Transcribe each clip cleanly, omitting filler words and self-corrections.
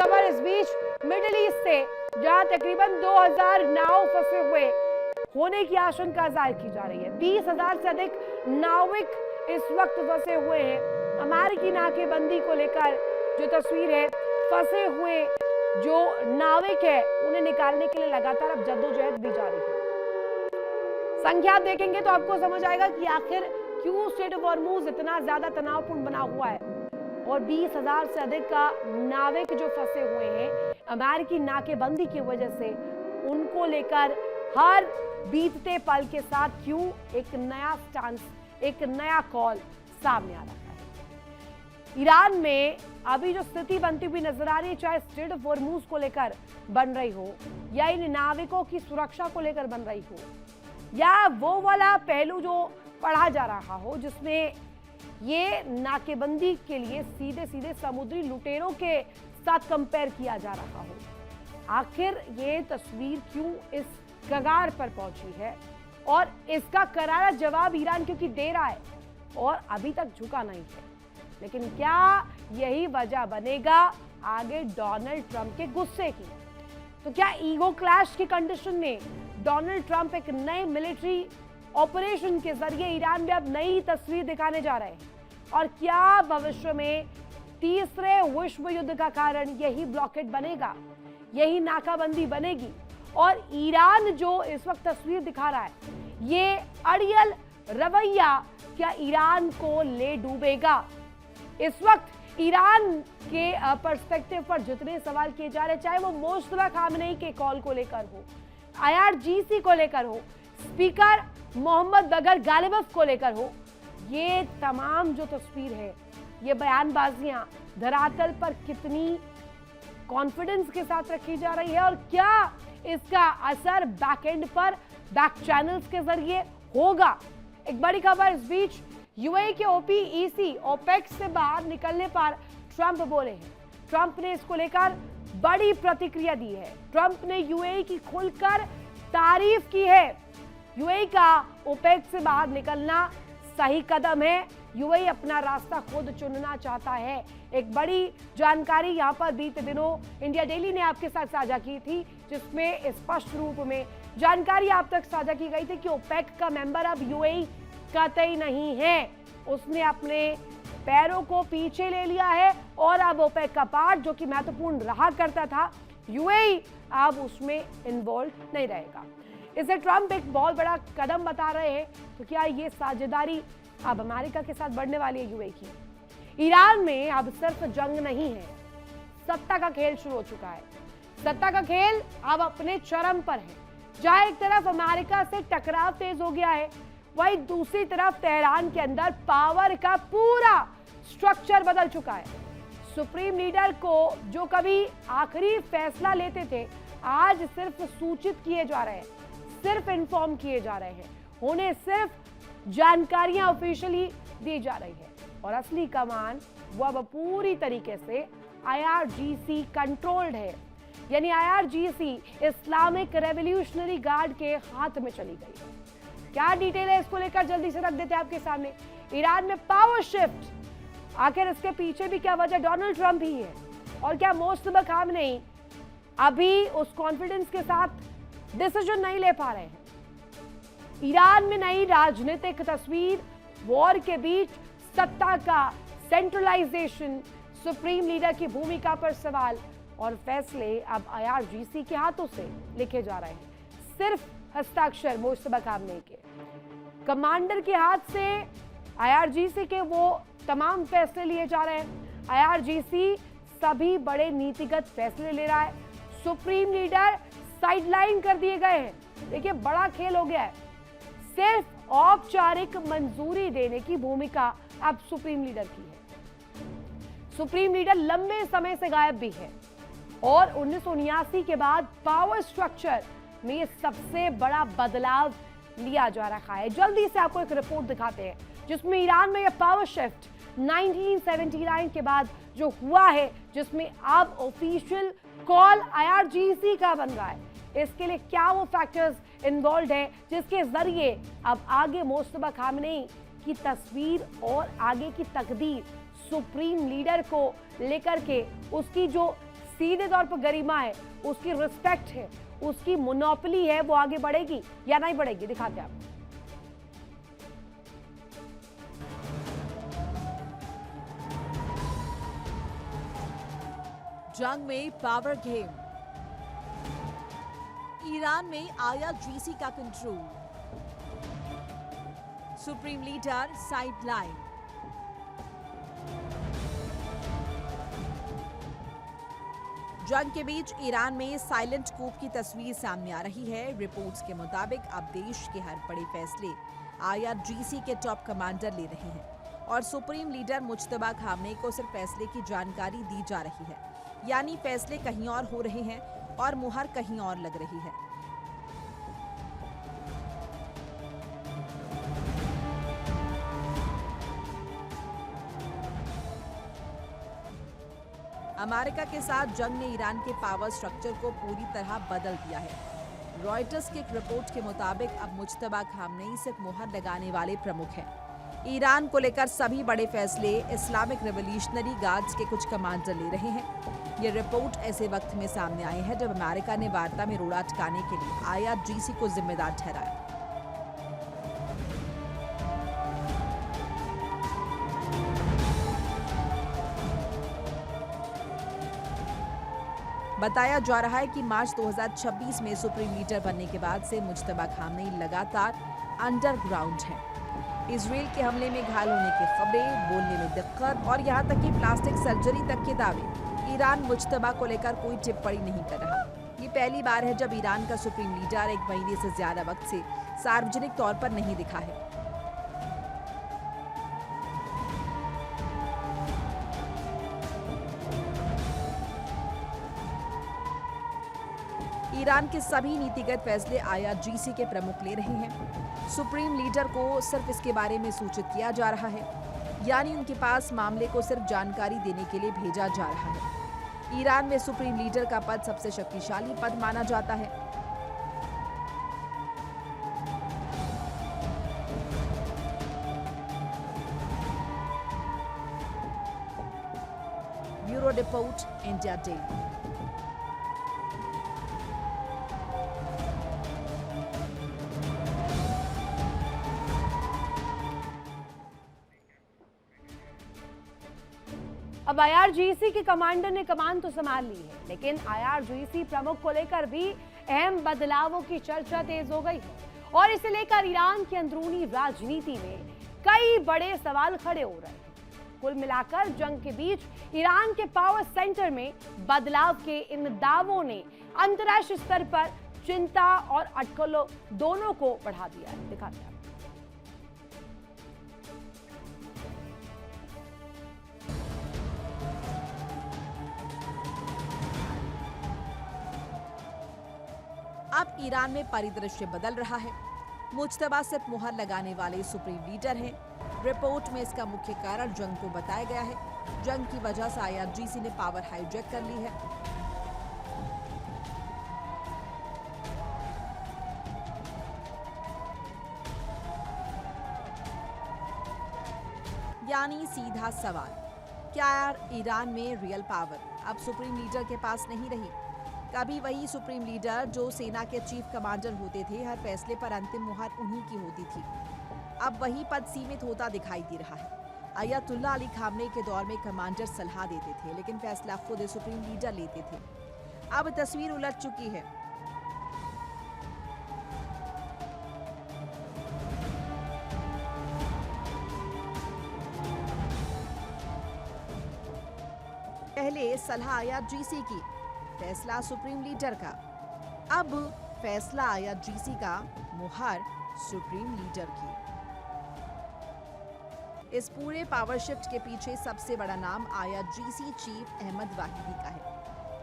खबर इस बीच middle east से, जहां तकरीबन 2000 नाव फंसे हुए होने की आशंका जाहिर की जा रही है। 20,000 से अधिक नाविक इस वक्त फंसे हुए हैं। अमेरिकी नाकेबंदी को लेकर जो तस्वीर है, फंसे हुए जो नाविक है उन्हें निकालने के लिए लगातार अब जद्दोजहद भी जारी है। संख्या देखेंगे तो आपको समझ आएगा कि आखिर क्यों स्ट्रेट ऑफ हॉर्मुज इतना ज्यादा तनावपूर्ण बना हुआ है और 20,000 से अधिक का नाविक जो फंसे हुए हैं अमेरिकी नाकेबंदी की वजह से, उनको लेकर हर बीतते पल के साथ क्यों एक नया स्टांस, एक नया कॉल सामने आ रहा है। ईरान में अभी जो स्थिति बनती हुई नजर आ रही है, चाहे स्ट्रेट ऑफ हॉर्मुज को लेकर बन रही हो या इन नाविकों की सुरक्षा को लेकर बन रही हो, या वो वाला पहलू जो पढ़ा जा रहा हो जिसमें ये नाकेबंदी के लिए सीधे सीधे समुद्री लुटेरों के साथ कंपेयर किया जा रहा हो, आखिर ये तस्वीर क्यों इस कगार पर पहुंची है? और इसका करारा जवाब ईरान क्योंकि दे रहा है और अभी तक झुका नहीं है। लेकिन क्या यही वजह बनेगा आगे डोनाल्ड ट्रंप के गुस्से की? तो क्या ईगो क्लैश की कंडीशन में डोनाल्ड ट्रंप एक नए मिलिट्री ऑपरेशन के जरिए ईरान में अब नई तस्वीर दिखाने जा रहे हैं? और क्या भविष्य में तीसरे विश्व युद्ध का कारण यही ब्लॉकेड बनेगा, यही नाकाबंदी बनेगी? और ईरान जो इस वक्त तस्वीर दिखा रहा है, ये अड़ियल रवैया क्या ईरान को ले डूबेगा? इस वक्त ईरान के पर्सपेक्टिव पर जितने सवाल किए जा रहे, चाहे वो मुस्तफा खामनेई के कॉल को लेकर हो, IRGC को लेकर हो, स्पीकर मोहम्मद बगर गालिबफ को लेकर हो, ये तमाम जो तस्वीर है, ये बयानबाजियां धरातल पर कितनी कॉन्फिडेंस के साथ रखी जा रही है और क्या इसका असर बैक एंड पर, बैक चैनल्स के जरिए होगा? एक बड़ी खबर इस बीच, यूएई के OPEC ओपेक से बाहर निकलने पर ट्रंप बोले हैं। ट्रंप ने इसको लेकर बड़ी प्रतिक्रिया दी है। ट्रंप ने यूएई की खुलकर तारीफ की है। यूएई का ओपेक से बाहर निकलना सही कदम है। यूएई अपना रास्ता खुद चुनना चाहता है। एक बड़ी जानकारी यहां पर बीते दिनों इंडिया डेली ने आपके साथ साझा की थी, जिसमें स्पष्ट रूप में जानकारी आप तक साझा की गई थी कि ओपेक का मेंबर अब यूएई कतई नहीं है। उसने अपने पैरों को पीछे ले लिया है और अब ओपेक का पार्ट जो कि महत्वपूर्ण रहा करता था, यूएई अब उसमें इन्वॉल्व नहीं रहेगा। इसे ट्रंप एक बहुत बड़ा कदम बता रहे हैं। तो क्या ये साझेदारी अब अमेरिका के साथ बढ़ने वाली है यूएई की? ईरान में अब सिर्फ जंग नहीं है, सत्ता का खेल शुरू हो चुका है। सत्ता का खेल अब अपने चरम पर है। जहां एक तरफ अमेरिका से टकराव तेज हो गया है, वहीं दूसरी तरफ तेहरान के अंदर पावर का पूरा स्ट्रक्चर बदल चुका है। सुप्रीम लीडर को जो कभी आखिरी फैसला लेते थे, आज सिर्फ सूचित किए जा रहे हैं, सिर्फ इन्फॉर्म किए जा रहे हैं, उन्हें सिर्फ जानकारियां ऑफिशियली दी जा रही है और असली कमान वो अब पूरी तरीके से IRGC कंट्रोल्ड है। यानी IRGC इस्लामिक रेवोल्यूशनरी गार्ड के हाथ में चली गई है। क्या डिटेल है इसको लेकर जल्दी से रख देते हैं आपके सामने। ईरान में पावर शिफ्ट, आखिर इसके पीछे भी क्या वजह? डोनाल्ड ट्रंप ही है। और क्या मुस्तफा खामनेई अभी उस कॉन्फिडेंस के साथ डिसीजन नहीं ले पा रहे हैं? ईरान में नई राजनीतिक तस्वीर, वॉर के बीच सत्ता का सेंट्रलाइजेशन, सुप्रीम लीडर की भूमिका पर सवाल और फैसले अब IRGC के हाथों से लिखे जा रहे हैं। सिर्फ हस्ताक्षर मुस्तफा खामनेई के, कमांडर के हाथ से IRGC के वो तमाम फैसले लिए जा रहे हैं। IRGC सभी बड़े नीतिगत फैसले ले रहा है। सुप्रीम लीडर साइडलाइन कर दिए गए हैं। देखिए, बड़ा खेल हो गया है। सिर्फ औपचारिक मंजूरी देने की भूमिका अब सुप्रीम लीडर की है। सुप्रीम लीडर लंबे समय से गायब भी है और 1979 के बाद पावर स्ट्रक्चर में ये सबसे बड़ा बदलाव लिया जा रहा है। जल्दी से आपको एक रिपोर्ट दिखाते हैं जिसमें ईरान में यह पावर शिफ्ट 1979 के बाद जो हुआ है, जिसमें अब ऑफिशियल कॉल IRGC का बन रहा है। इसके लिए क्या वो फैक्टर्स इन्वॉल्व है जिसके जरिए अब आगे मुस्तफा खामनेई की तस्वीर और आगे की तकदीर सुप्रीम लीडर को लेकर के उसकी जो सीधे तौर पर गरिमा है, उसकी रिस्पेक्ट है, उसकी मोनोपोली है, वो आगे बढ़ेगी या नहीं बढ़ेगी, दिखाते हैं आपको। जंग में पावर गेम, ईरान में IRGC का कंट्रोल, सुप्रीम लीडर साइडलाइन। जंग के बीच ईरान में साइलेंट कूप की तस्वीर सामने आ रही है। रिपोर्ट्स के मुताबिक अब देश के हर बड़े फैसले IRGC के टॉप कमांडर ले रहे हैं और सुप्रीम लीडर मुज्तबा खामनेई को सिर्फ फैसले की जानकारी दी जा रही है, यानी फैसले कहीं और हो रहे हैं और मुहर कहीं और लग रही है। अमेरिका के साथ जंग ने ईरान के पावर स्ट्रक्चर को पूरी तरह बदल दिया है। रॉयटर्स की एक रिपोर्ट के मुताबिक अब मुज्तबा खामनेई सिर्फ मुहर लगाने वाले प्रमुख हैं। ईरान को लेकर सभी बड़े फैसले इस्लामिक रिवॉल्यूशनरी गार्ड्स के कुछ कमांडर ले रहे हैं। ये रिपोर्ट ऐसे वक्त में सामने आई है जब अमेरिका ने वार्ता में रोड़ा अटकाने के लिए IRGC को जिम्मेदार ठहराया। बताया जा रहा है कि मार्च 2026 में सुप्रीम लीडर बनने के बाद से मुज्तबा खामनेई लगातार अंडरग्राउंड हैं। इजराइल के हमले में घायल होने की खबरें, बोलने में दिक्कत और यहां तक कि प्लास्टिक सर्जरी तक के दावे। ईरान मुज्तबा को लेकर कोई टिप्पणी नहीं कर रहा। ये पहली बार है जब ईरान का सुप्रीम लीडर एक महीने से ज्यादा वक्त से सार्वजनिक तौर पर नहीं दिखा है। ईरान के सभी नीतिगत फैसले IRGC के प्रमुख ले रहे हैं। सुप्रीम लीडर को सिर्फ इसके बारे में सूचित किया जा रहा है, यानी उनके पास मामले को सिर्फ जानकारी देने के लिए भेजा जा रहा है। ईरान में सुप्रीम लीडर का पद सबसे शक्तिशाली पद माना जाता है। Bureau report, India daily. अब IRGC के कमांडर ने कमान तो संभाल ली है, लेकिन IRGC प्रमुख को लेकर भी अहम बदलावों की चर्चा तेज हो गई है और इसे लेकर ईरान की अंदरूनी राजनीति में कई बड़े सवाल खड़े हो रहे हैं। कुल मिलाकर जंग के बीच ईरान के पावर सेंटर में बदलाव के इन दावों ने अंतर्राष्ट्रीय स्तर पर चिंता और अटकलों दोनों को बढ़ा दिया है। दिखाते हैं। अब ईरान में परिदृश्य बदल रहा है। मुज्तबा सिर्फ मुहर लगाने वाले सुप्रीम लीडर हैं। रिपोर्ट में इसका मुख्य कारण जंग को बताया गया है। जंग की वजह से IRGC ने पावर हाईजैक कर ली है। यानी सीधा सवाल, क्या ईरान में रियल पावर अब सुप्रीम लीडर के पास नहीं रही? कभी वही सुप्रीम लीडर जो सेना के चीफ कमांडर होते थे, हर फैसले पर अंतिम मुहर उन्हीं की होती थी, अब वही पद सीमित होता दिखाई दे रहा है। अयतुल्ला अली खामनेई के दौर में कमांडर सलाह देते थे, लेकिन फैसला खुद सुप्रीम लीडर लेते थे। अब तस्वीर उलट चुकी है। पहले सलाह IRGC की, फैसला सुप्रीम लीडर का। अब फैसला IRGC का, मुहर सुप्रीम लीडर की। इस पूरे पावर शिफ्ट के पीछे सबसे बड़ा नाम IRGC चीफ अहमद वाहिदी का है।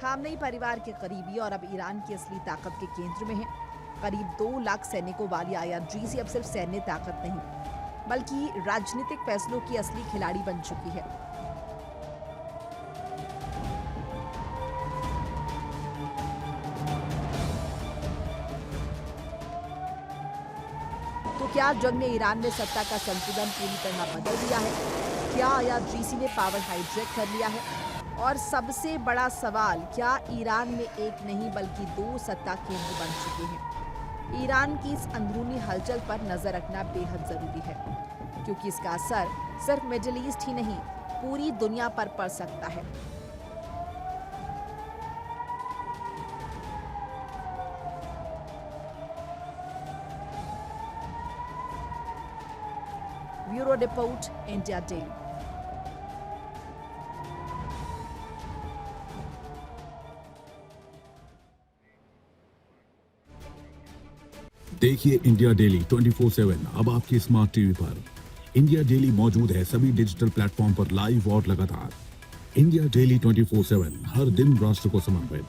खामनेई परिवार के करीबी और अब ईरान की असली ताकत के केंद्र में है। करीब 2 लाख सैनिकों वाली IRGC अब सिर्फ सैन्य ताकत नहीं, बल्कि राजनीतिक फैसलों की असली खिलाड़ी बन चुकी है। तो क्या जंग ने ईरान में सत्ता का संतुलन पूरी तरह बदल दिया है? क्या IRGC ने पावर हाईजैक कर लिया है? और सबसे बड़ा सवाल, क्या ईरान में एक नहीं बल्कि 2 सत्ता केंद्र बन चुके हैं? ईरान की इस अंदरूनी हलचल पर नजर रखना बेहद जरूरी है, क्योंकि इसका असर सिर्फ मिडिल ईस्ट ही नहीं, पूरी दुनिया पर पड़ सकता है। Bureau report, India daily. देखिए इंडिया डेली 24/7 अब आपके स्मार्ट टीवी पर। इंडिया डेली मौजूद है सभी डिजिटल प्लेटफॉर्म पर लाइव और लगातार। इंडिया डेली 24/7 हर दिन राष्ट्र को समर्पित।